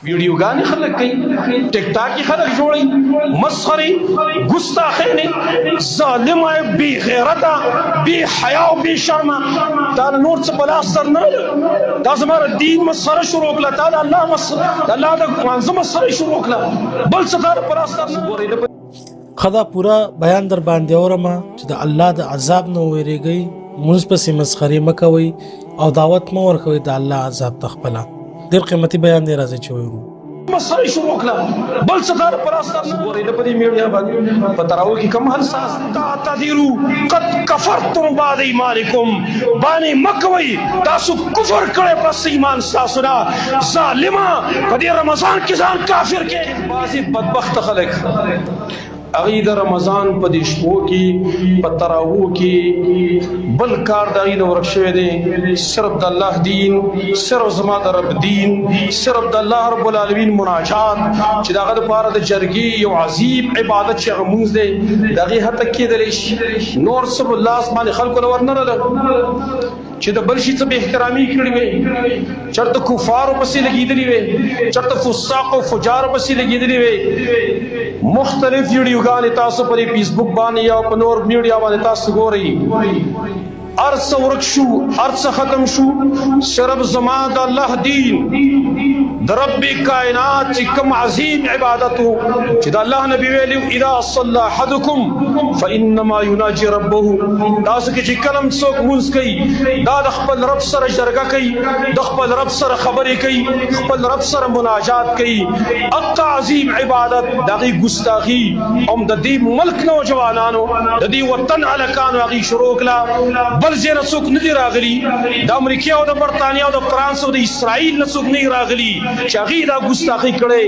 ویڈیوګانې خلک کوي، ټیک ټاک کې خلک جوړي، مسخري ګستاخانه ظالمه بی غیرته بی حیا او بی شرمه دا نور څه بلا سر نه دا زموږ دین مسخره شروع کړه، دا الله مسخره الله د منظم مسخره شروع کړه، بل څه دا پر اثر نه ګوري. خدا پورا بیان در باندې اورما چې د الله د عذاب نه ویریږي، موږ پسې مسخري مکوي او دعوت مو ورکوي د الله عذاب تخپلا. ډېر قیمتي بیان دی راځي چې وایو مسخره شروع کړه، بل څه دا پر اثر نه ګوري. د پدې میډیا باندې پتراو کې کم هل ساس تعتذروا قد كفرتم بعد ایمانکم، باندې مکوي تاسو کفر کړی پس ایمان تاسو نه ظالما. په دې رمضان کې ځان کافر کې بعضی بدبخت خلک اغه د رمضان په دې شپو کې په تراوو کې بل کار دغه د ورښوي دي، صرف د الله دین، صرف زما د رب دین، صرف د الله رب العالمین مناجات چې دغه لپاره د جرګي یو عظیم عبادت چې غموز دی دغه هته کېدل شي. نور سب الله اسمان خلق لور نه چې د بل شي څه به احترامي کړی وي، چرته کفار پسې لګیدلی وي، چرته فساق او فجار پسې لګیدلی وي. مختلف ویډیوګانې تاسو پر فیسبوک باندې یا په نور میډیا باندې تاسو ګورئ، ارس ورک شو، ارس ختم شو، صرف زما د الله دین د رب کائنات چې کوم عظیم عبادت چې د الله نبی ویلو اذا صلى احدكم فانما يناجي ربه، تاسو کې چې کلم څوک مونږ کوي دا د خپل رب سره جرګه کوي، د خپل رب سره خبرې کوي، خپل رب سره مناجات کوي. اقا عظیم عبادت دغه ګستاخی هم د دې ملک نوجوانانو د دې وطن الکانو هغه شروع کړه، بل زیره څوک نه دی راغلی، د امریکا او د برتانیا او د فرانس او د اسرائیل نه څوک نه راغلی چې هغه دا ګستاخی کړي.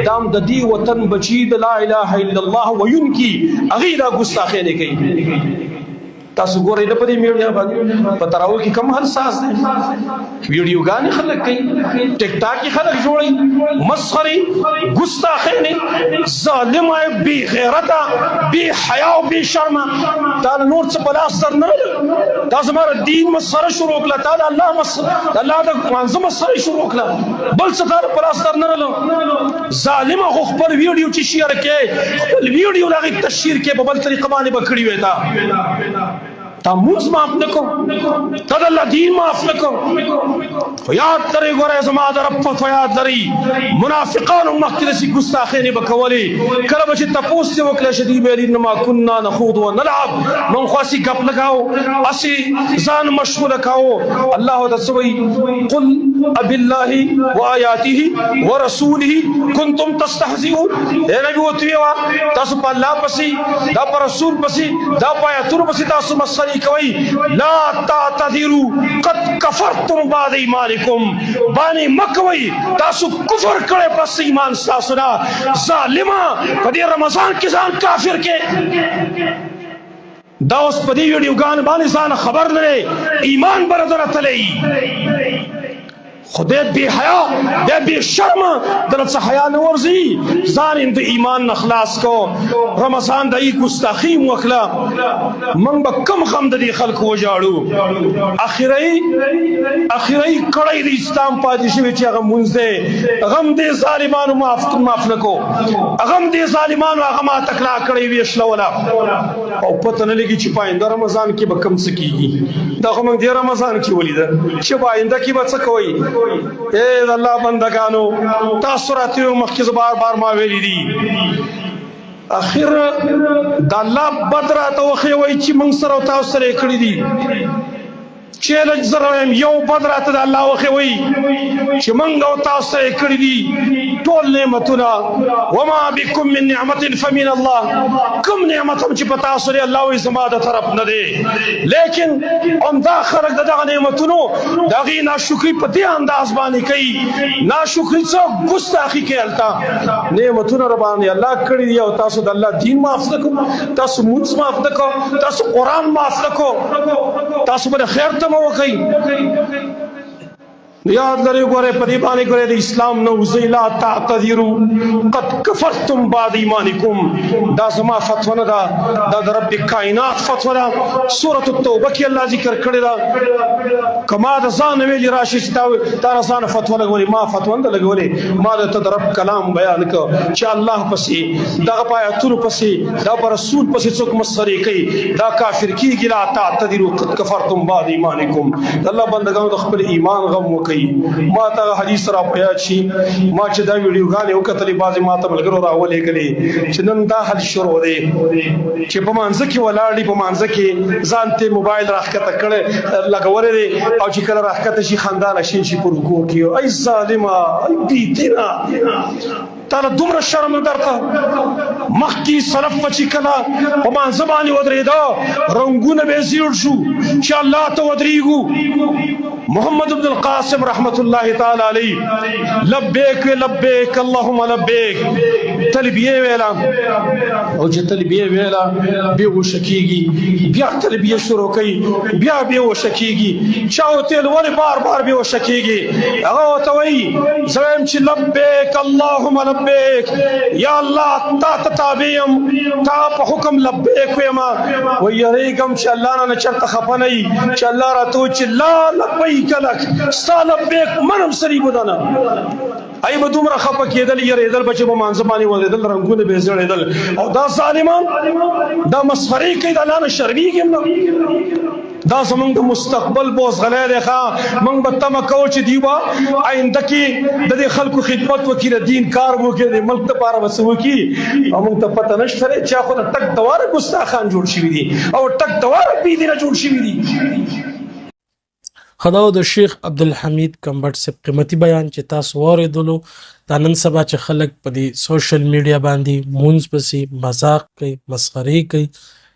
دام د دې وطن بچی د لا اله الا الله وینکی هغه دا ګستاخی نه کوي. تاسو ګورئ د پدې میډیا باندې پتراو کې کم هل ساس دي، ویډیوګانې خلک کوي، ټیک ټاک کې خلک جوړي، مسخري ګستاخانه ظالمه بی غیرته بی حیا او بی شرمه دا نور څه بلا سر نه دا زموږ دین مسخره شروع کړه، دا الله مسخره الله د منظم مسخره شروع کړه، بل څه دا پر اثر نه ظالمه خپل ویډیو چې شیر کې خپل ویډیو لغه تشهیر کې په بل طریقه باندې بکړی وې تا موږ معاف نکو، تا د الله دین معاف نکو. خو یاد لرئ ګوره زما د رب فیاد لرئ منافقانو مخکې داسې ګستاخانې به کولې، کله به چې تپوس یې وکړی چې دوی به ویل انما کنا نخوض ونلعب، موږ خو هسې ګپ لګاو، هسې ځان مشغوله کاوه. الله ورته څه وایي؟ قل ابالله وآیاته ورسوله کنتم تستهزئون. ای نبي ورته ووایه تاسو په الله پسې دا په رسول پسې دا په آیاتونو پسې تاسو مسخرې کوي. لا تعتذروا قد كفرتم بعد ایمانکم، باندې مکوي تاسو کفر کړی پس ایمان تاسو نه ظالما. په دې رمضان کې ځان کافر کې دا اوس په دې ویډیوګان باندې ځان خبر لري ایمان برادر تللی خدای بی حیا بے بی شرم دلت سے حیا نه ورزي ځان د ایمان نه خلاص کو. رمضان د ای ګستاخی وکړه، من به کم غم د دې خلکو وجاړو. اخري کړی د اسلام پاتې شوی چې هغه مونږ دی غم دې ظالمانو معاف نکو، غم دې ظالمانو هغه ما تکلا کړی ویشلوله او پته نه لګي چې پاینده رمضان کې به کم څه کیږي. دا خو موږ د رمضان کې ولیده چې پاینده کې به څه کوي. اے الله بندگانو تاسو راته مخکې بار ما ویلي دي اخر د الله بدر ته وخی وای چې موږ سره تاسو سره کړی دي چیلنج زره یو بدر ته د الله وخی وای چې موږ او تاسو سره کړی دي ټول نعمتونه وما بكم من نعمت فمن الله، کوم نعمت هم چې پتا سره الله وي زما د طرف نه دی، لیکن هم دا خلک دغه نعمتونو دغه ناشکری په دې انداز باندې کوي، ناشکری څو ګستاخی کوي. التا نعمتونه رب باندې الله کړی دی او تاسو د الله دین معاف نکو، تاسو مونږ معاف نکو، تاسو قران معاف نکو، تاسو به خیر ته مو کوي. یاد لري ګوره په دې باندې ګوره د اسلام نو زیلا تعتذروا قد كفرتم بعد ایمانکم دا زما فتوا نه ده دا د رب کائنات فتوا ده سورۃ التوبه کې الله ذکر کړی دا کما د ځان ویل راشي چې تا ځان فتوا لګولې ما فتوا نه لګولې ما د رب کلام بیان کړ چې الله پسې دا پایتونو پسې دا پر رسول پسې څوک مسخري کوي دا کافر کیږي لا تعتذروا قد كفرتم بعد ایمانکم الله بندگانو د خپل ایمان غم وکړي ما ته حدیث را پیاد شي ما چې دا ویډیوګانې وکتلې بعضې ما ته ملګرو راولېږلې چې نن دا حل شروع دی چې په مانځه کې ولاړ دي په مانځه کې ځان ته موبایل راښکته کړی لګولی دی او چې کله راښکته شي خندا راشین شي په رکوع کې ای ظالمه ای بېدینه تعالی دومره شرم نه درته مخکې سلف به چې کله په مانځه باندې ودرېده رنګونه به یې زیړ شو چې الله ته ودرېږو محمد بن القاسم رحمت الله تعالی علیه لبیک لبیک اللهم لبیک تلبیه ویلا او چې تلبیه ویلا بیا وشکیږي بیا تلبیه شروع کوي بیا وشکیږي چاو تل ول بار بار بیا وشکیږي هغه ته وایي زم چې لبیک اللهم لبیک یا الله تا تابعم تا په حکم لبیک ویما و یریګم چې الله نه چرته خپنی چې الله راته چې لا لبیک لک ستا لبیک منم سری بدانا ای به دومره خپه کېدل یریدل به چې په مانځه باندې ودرېدل رنګونه به یې زیړېدل او دا ظالمان دا مسخرې کوي د الله نه شرمېږي هم نه دا زمونږ د مستقبل بوزغلی دی ښه موږ به تمه کوو چې دوی به آینده کې د دې خلکو خدمت وکړي د دین کار وکړي د ملک دپاره به څه وکړي او موږ ته پته نشته دی چې خو د ټک دواره ګستاخان جوړ شوي دي او ټک دواره بېدینه جوړ شوي دي خداو د شیخ عبدالحمید کمبټ صاحب قیمتي بیان چې تاسو واورېدلو دا نن سبا چې خلک په دې سوشل میډیا باندې مونځ پسې مذاق کوي مسخرې کوي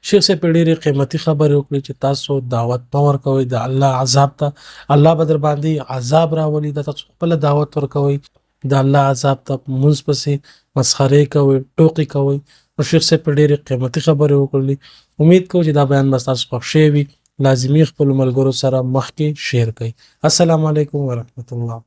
شیخ صاحب ډېرې قیمتي خبرې وکړي چې تاسو دعوت مه ورکوئ د الله عذاب ته الله به در باندې عذاب راولي دا تاسو خپله دعوت ورکوئ د الله عذاب ته مونځ پسې مسخرې کوئ ټوکې کوئ نو شیخ صاحب ډېرې قیمتي خبرې وکړلې امید کوم چې دا بیان به ستاسو خوښ شوی وي لازمي خپل ملګرو سره مخکې شیر کړئ السلام علیکم ورحمت الله